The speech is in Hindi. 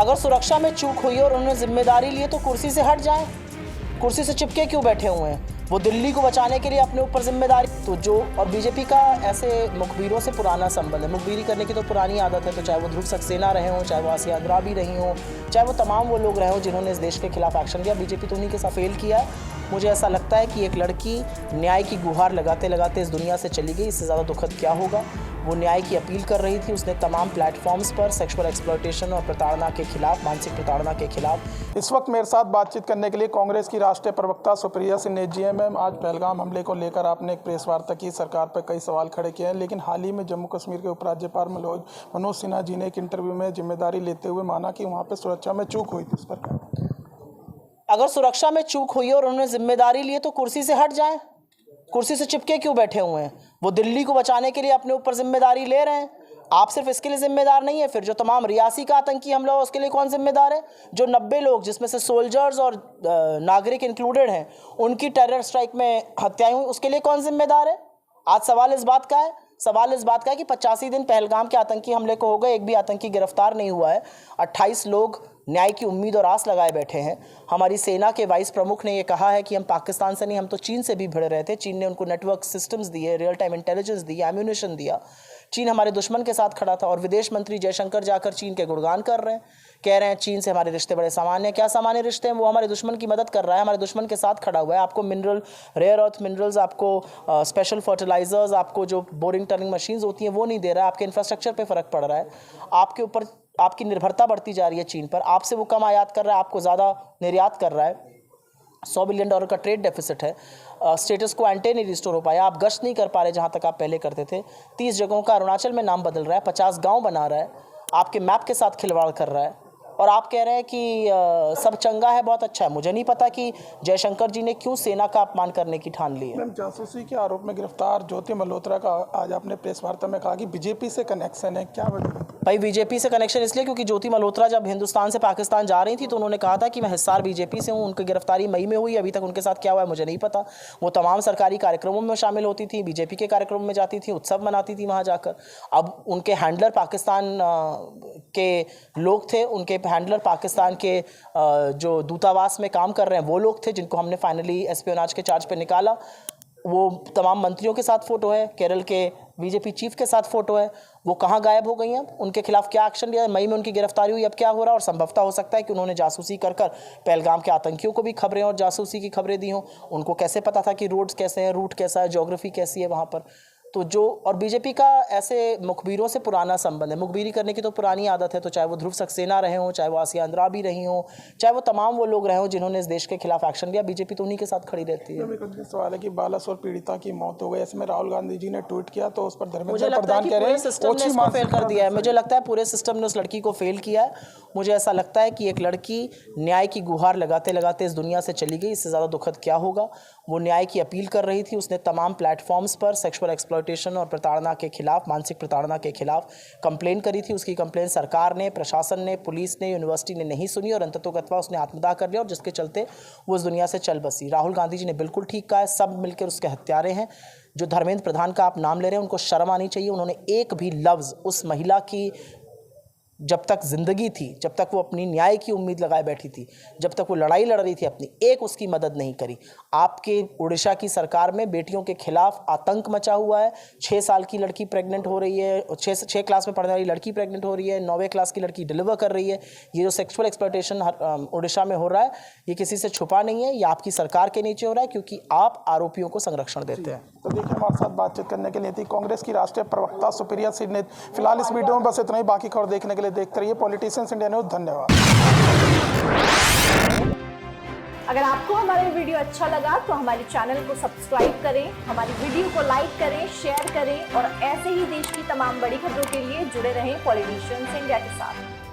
अगर सुरक्षा में चूक हुई और उन्होंने जिम्मेदारी ली है तो कुर्सी से हट जाएं। कुर्सी से चिपके क्यों बैठे हुए हैं? वो दिल्ली को बचाने के लिए अपने ऊपर जिम्मेदारी तो जो और बीजेपी का ऐसे मुखबिरों से पुराना संबंध है। मुखबिरी करने की तो पुरानी आदत है, तो चाहे वो ध्रुव सक्सेना रहे हों, चाहे वो आसिया अंद्राबी रही हों, चाहे वो तमाम वो लोग रहे हों जिन्होंने इस देश के खिलाफ एक्शन लिया, बीजेपी तो उन्हीं के साथ फेल किया है। मुझे ऐसा लगता है कि एक लड़की न्याय की गुहार लगाते लगाते इस दुनिया से चली गई। इससे ज़्यादा दुखद क्या होगा। वो न्याय की अपील कर रही थी। उसने तमाम प्लेटफॉर्म्स पर सेक्सुअल एक्सप्लॉयटेशन और प्रताड़ना के खिलाफ, मानसिक प्रताड़ना के खिलाफ। इस वक्त मेरे साथ बातचीत करने के लिए कांग्रेस की राष्ट्रीय प्रवक्ता सुप्रिया सिन्हा जी हैं। मैम, आज पहलगाम हमले को लेकर आपने एक प्रेस वार्ता की, सरकार पर कई सवाल खड़े किए हैं, लेकिन हाल ही में जम्मू कश्मीर के उपराज्यपाल मनोज सिन्हा जी ने एक इंटरव्यू में जिम्मेदारी लेते हुए माना कि वहाँ पर सुरक्षा में चूक हुई थी। इस पर अगर सुरक्षा में चूक हुई और उन्होंने जिम्मेदारी ली है तो कुर्सी से हट जाएं। कुर्सी से चिपके क्यों बैठे हुए हैं? वो दिल्ली को बचाने के लिए अपने ऊपर जिम्मेदारी ले रहे हैं। आप सिर्फ इसके लिए जिम्मेदार नहीं है, फिर जो तमाम रियासी का आतंकी हमला हो उसके लिए कौन जिम्मेदार है? जो 90 लोग जिसमें से सोल्जर्स और नागरिक इंक्लूडेड हैं उनकी टेरर स्ट्राइक में हत्याएं हुई, उसके लिए कौन जिम्मेदार है? आज सवाल इस बात का है कि 85 दिन पहलगाम के आतंकी हमले को हो गए, एक भी आतंकी गिरफ्तार नहीं हुआ है। 28 लोग न्याय की उम्मीद और आस लगाए बैठे हैं। हमारी सेना के वाइस प्रमुख ने ये कहा है कि हम पाकिस्तान से नहीं, हम तो चीन से भी भिड़ रहे थे। चीन ने उनको नेटवर्क सिस्टम्स दिए, रियल टाइम इंटेलिजेंस दी, एम्यूनिशन दिया। चीन हमारे दुश्मन के साथ खड़ा था और विदेश मंत्री जयशंकर जाकर चीन के गुणगान कर रहे हैं, कह रहे हैं चीन से हमारे रिश्ते बड़े सामान्य हैं। क्या सामान्य रिश्ते हैं? वो हमारे दुश्मन की मदद कर रहा है, हमारे दुश्मन के साथ खड़ा हुआ है। आपको मिनरल, रेयर अर्थ मिनरल्स, आपको स्पेशल फर्टिलाइजर्स, आपको जो बोरिंग टर्निंग मशीन्स होती हैं वो नहीं दे रहा है। आपके इंफ्रास्ट्रक्चर पर फ़र्क पड़ रहा है। आपके ऊपर आपकी निर्भरता बढ़ती जा रही है चीन पर। आपसे वो कम आयात कर रहा है, आपको ज़्यादा निर्यात कर रहा है। $100 बिलियन का ट्रेड डेफिसिट है। स्टेटस को एंटे नहीं रिस्टोर हो पाया। आप गश्त नहीं कर पा रहे जहाँ तक आप पहले करते थे। 30 जगहों का अरुणाचल में नाम बदल रहा है, 50 गांव बना रहा है, आपके मैप के साथ खिलवाड़ कर रहा है और आप कह रहे हैं कि सब चंगा है, बहुत अच्छा है। मुझे नहीं पता कि जयशंकर जी ने क्यों सेना का अपमान करने की ठान ली है। मैम, जासूसी के आरोप में गिरफ्तार ज्योति मल्होत्रा का आज आपने प्रेस वार्ता में कहा कि बीजेपी से कनेक्शन है, क्या वजह? भाई, बीजेपी से कनेक्शन इसलिए क्योंकि ज्योति मल्होत्रा जब हिंदुस्तान से पाकिस्तान जा रही थी तो उन्होंने कहा था कि मैं हिस्सार बीजेपी से हूँ। उनकी गिरफ्तारी मई में हुई, अभी तक उनके साथ क्या हुआ है मुझे नहीं पता। वो तमाम सरकारी कार्यक्रमों में शामिल होती थी, बीजेपी के कार्यक्रमों में जाती थी, उत्सव मनाती थी वहाँ जाकर। अब उनके हैंडलर पाकिस्तान के लोग थे, उनके हैंडलर पाकिस्तान के जो दूतावास में काम कर रहे हैं वो लोग थे, जिनको हमने फाइनली एस्पियोनाज के चार्ज पे निकाला। वो तमाम मंत्रियों के साथ फ़ोटो है, केरल के बीजेपी चीफ के साथ फ़ोटो है। वो कहाँ गायब हो गई हैं? उनके खिलाफ क्या एक्शन लिया? मई में उनकी गिरफ्तारी हुई, अब क्या हो रहा है? और संभवतः हो सकता है कि उन्होंने जासूसी कर पहलगाम के आतंकियों को भी खबरें और जासूसी की खबरें दी हों। उनको कैसे पता था कि रोड्स कैसे हैं, रूट कैसा है, ज्योग्राफी कैसी है वहाँ पर? तो जो और बीजेपी का ऐसे मुखबिरों से पुराना संबंध है। मुखबिरी करने की तो पुरानी आदत है, तो चाहे वो ध्रुव सक्सेना रहे हों, चाहे वो आसिया अंद्राबी रही हों, चाहे वो तमाम वो लोग रहे हों जिन्होंने इस देश के खिलाफ एक्शन लिया, बीजेपी तो उन्हीं के साथ खड़ी रहती है। सवाल है कि बालासोर पीड़िता की मौत हो गई, ऐसे में राहुल गांधी जी ने ट्वीट किया तो उस पर धर्मेंद्र प्रधान कह रहे हैं सिस्टम ने इसको फेल कर दिया है। मुझे लगता है पूरे सिस्टम ने उस लड़की को फेल किया है। मुझे ऐसा लगता है कि एक लड़की न्याय की गुहार लगाते लगाते इस दुनिया से चली गई। इससे ज़्यादा दुखद क्या होगा। वो न्याय की अपील कर रही थी। उसने तमाम प्लेटफॉर्म्स पर सेक्सुअल एक्सप्लॉयटेशन और प्रताड़ना के खिलाफ, मानसिक प्रताड़ना के खिलाफ कंप्लेन करी थी। उसकी कंप्लेन सरकार ने, प्रशासन ने, पुलिस ने, यूनिवर्सिटी ने नहीं सुनी और अंततोगत्वा उसने आत्मदाह कर लिया और जिसके चलते वो इस दुनिया से चल बसी। राहुल गांधी जी ने बिल्कुल ठीक कहा है, सब मिलकर उसके हत्यारे हैं। जो धर्मेंद्र प्रधान का आप नाम ले रहे हैं उनको शर्म आनी चाहिए। उन्होंने एक भी लफ्ज़ उस महिला की जब तक ज़िंदगी थी, जब तक वो अपनी न्याय की उम्मीद लगाए बैठी थी, जब तक वो लड़ाई लड़ रही थी अपनी, एक उसकी मदद नहीं करी। आपके उड़ीसा की सरकार में बेटियों के खिलाफ आतंक मचा हुआ है। 6 साल की लड़की प्रेग्नेंट हो रही है, 6 क्लास में पढ़ने वाली लड़की प्रेग्नेंट हो रही है, 9वीं क्लास की लड़की डिलीवर कर रही है। ये जो सेक्सुअल एक्सप्लॉयटेशन उड़ीसा में हो रहा है, ये किसी से छुपा नहीं है, ये आपकी सरकार के नीचे हो रहा है क्योंकि आप आरोपियों को संरक्षण देते हैं। तो देखिए, हमारे साथ बातचीत करने के लिए थी कांग्रेस की राष्ट्रीय प्रवक्ता सुप्रिया सिन्हा। फिलहाल इस वीडियो में बस इतना ही। बाकी खबर देखने के लिए देखते रहिए पॉलिटिशियंस इंडिया न्यूज़। धन्यवाद। अगर आपको हमारा वीडियो अच्छा लगा तो हमारे चैनल को सब्सक्राइब करें, हमारी वीडियो को लाइक करें, शेयर करें और ऐसे ही देश की तमाम बड़ी खबरों के लिए जुड़े रहें पॉलिटिशियंस इंडिया के साथ।